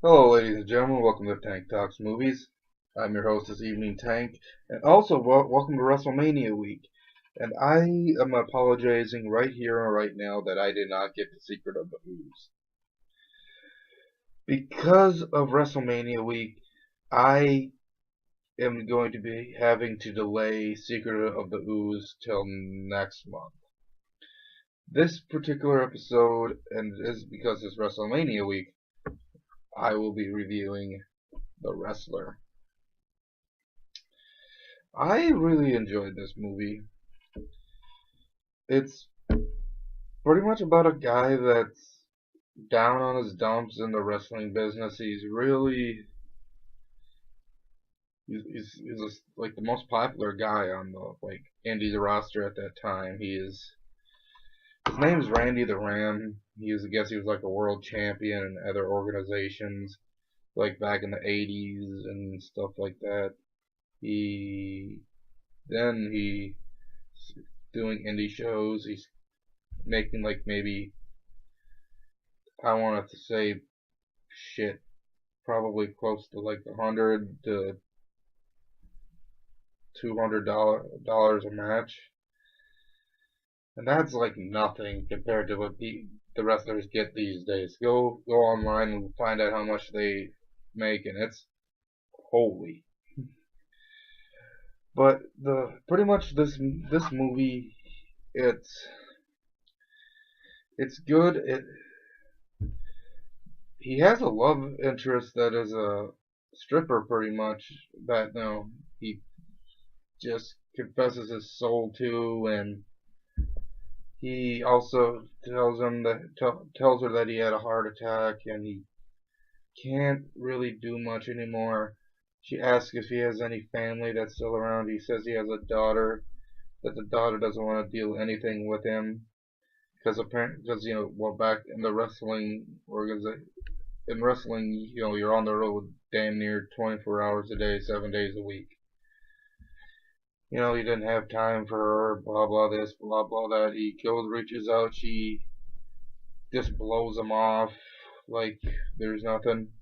Hello, ladies and gentlemen. Welcome to Tank Talks Movies. I'm your host this evening, Tank, and also welcome to WrestleMania week. And I am apologizing right here and right now that I did not get the Secret of the Ooze. Because of WrestleMania week, I am going to be having to delay Secret of the Ooze till next month. This particular episode, and is because it's WrestleMania week, I will be reviewing The Wrestler. I really enjoyed this movie. It's pretty much about a guy that's down on his dumps in the wrestling business. He's like the most popular guy on the Indies roster at that time. His name is Randy the Ram. I guess he was like a world champion in other organizations like back in the 80s and stuff like that. He he's doing indie shows. He's making like maybe I wanted to say shit, probably close to like $100 to $200 a match, and that's like nothing compared to what the wrestlers get these days. Go online and find out how much they make, and it's holy. But the pretty much this movie, it's good. He has a love interest that is a stripper, pretty much, that he just confesses his soul to, and he also tells her that he had a heart attack and he can't really do much anymore. She asks if he has any family that's still around. He says he has a daughter, that the daughter doesn't want to deal anything with him because apparently, well, back in the wrestling organization, in wrestling, you're on the road damn near 24 hours a day, 7 days a week. He didn't have time for her, blah blah this, blah blah that. He goes, reaches out, she just blows him off like there's nothing,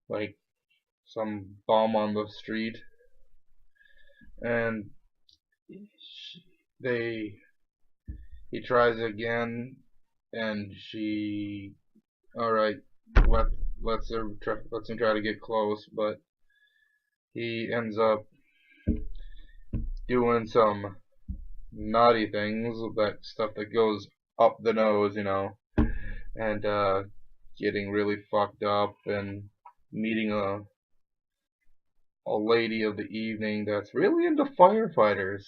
like some bum on the street. And they he tries again, and she, all right, lets him try to get close, but he ends up doing some naughty things, that stuff that goes up the nose, and getting really fucked up and meeting a lady of the evening that's really into firefighters.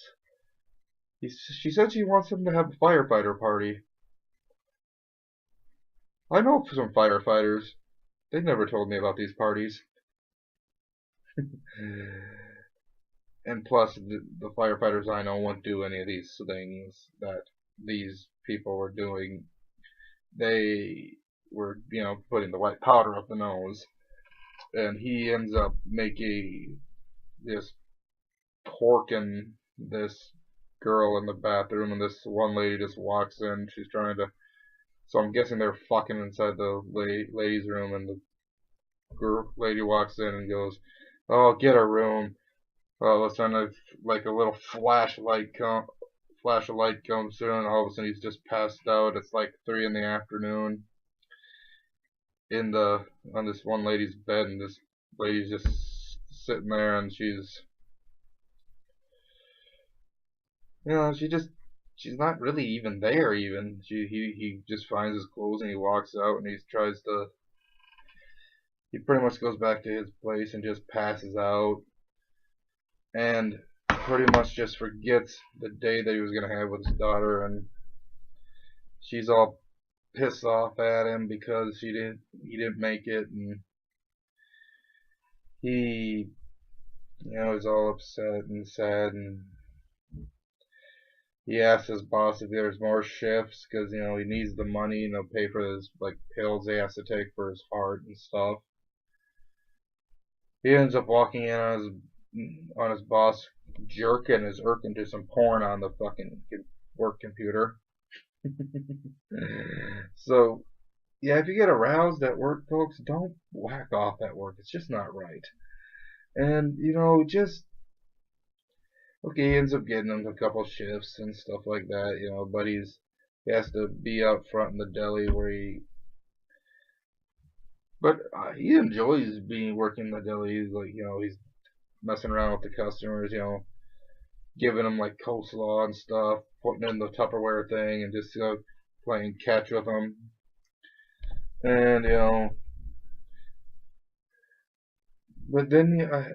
She said she wants him to have a firefighter party. I know some firefighters. They've never told me about these parties. And plus, the firefighters I know won't do any of these things that these people were doing. They were, putting the white powder up the nose. And he ends up making this porking this girl in the bathroom, and this one lady just walks in. She's trying to. So I'm guessing they're fucking inside the ladies' room, and the lady walks in and goes, "Oh, get a room." All of a sudden, like a little flash of light comes through, and all of a sudden he's just passed out. It's like 3 in the afternoon on this one lady's bed, and this lady's just sitting there, and she's, she's not really even there. Even he just finds his clothes and he walks out, and he pretty much goes back to his place and just passes out, and pretty much just forgets the day that he was gonna have with his daughter, and she's all pissed off at him because he didn't make it, and he is all upset and sad, and he asks his boss if there's more shifts because he needs the money, pay for his like pills he has to take for his heart and stuff. He ends up walking in on his boss jerking his irking to some porn on the fucking work computer. So yeah, if you get aroused at work, folks, don't whack off at work. It's just not right. And just okay, he ends up getting him a couple shifts and stuff like that, but he has to be out front in the deli but he enjoys being working in the deli. He's like, he's messing around with the customers, giving them like coleslaw and stuff, putting in the Tupperware thing, and just playing catch with them. And but then I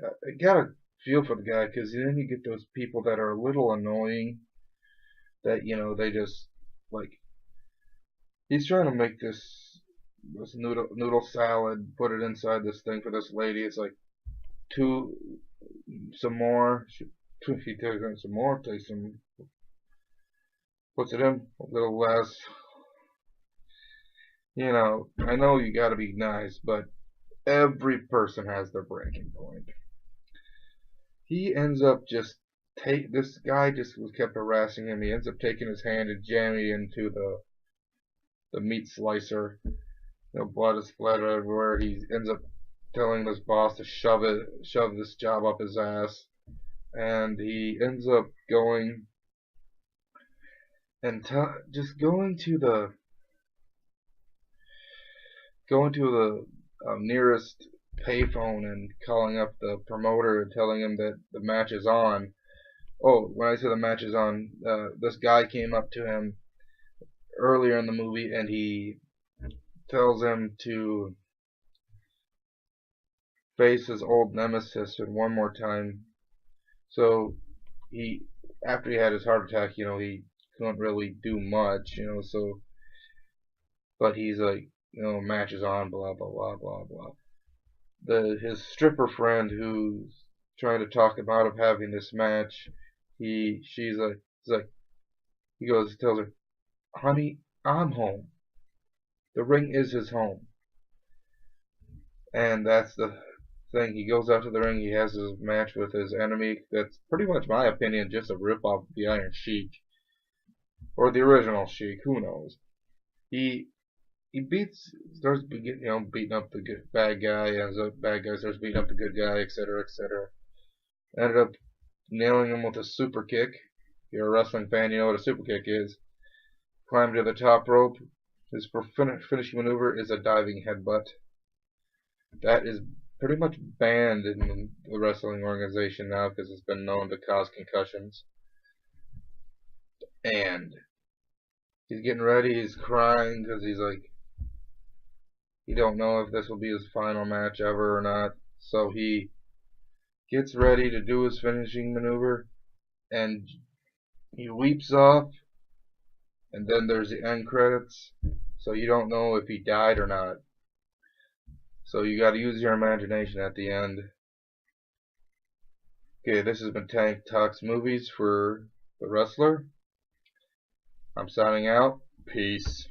gotta feel for the guy because then you get those people that are a little annoying. That they just like he's trying to make this noodle salad, put it inside this thing for this lady. It's like some more. She takes in some more, takes some, puts it in a little less. I know you gotta be nice, but every person has their breaking point. He ends up just this guy just was kept harassing him. He ends up taking his hand and jamming into the meat slicer. Blood is splattered everywhere. He ends up telling this boss to shove this job up his ass, and he ends up going and just going to the nearest payphone and calling up the promoter and telling him that the match is on. Oh, when I say the match is on, this guy came up to him earlier in the movie and he tells him to face his old nemesis one more time. So after he had his heart attack, he couldn't really do much, so, but he's like, match is on, blah, blah, blah, blah, blah. His stripper friend who's trying to talk him out of having this match, he tells her, honey, I'm home. The ring is his home. And that's the thing. He goes out to the ring, he has his match with his enemy. That's pretty much, my opinion, just a rip-off of the Iron Sheik. Or the original Sheik, who knows. He starts beating up the bad guy, ends up bad guy starts beating up the good guy, etc., etc. Ended up nailing him with a super kick. If you're a wrestling fan, you know what a super kick is. Climbed to the top rope. His finishing maneuver is a diving headbutt. That is pretty much banned in the wrestling organization now because it's been known to cause concussions. And he's getting ready, he's crying because he's like, he don't know if this will be his final match ever or not. So he gets ready to do his finishing maneuver and he leaps off, and then there's the end credits, so you don't know if he died or not. So you gotta use your imagination at the end. Okay, this has been Tank Talks Movies for The Wrestler. I'm signing out. Peace.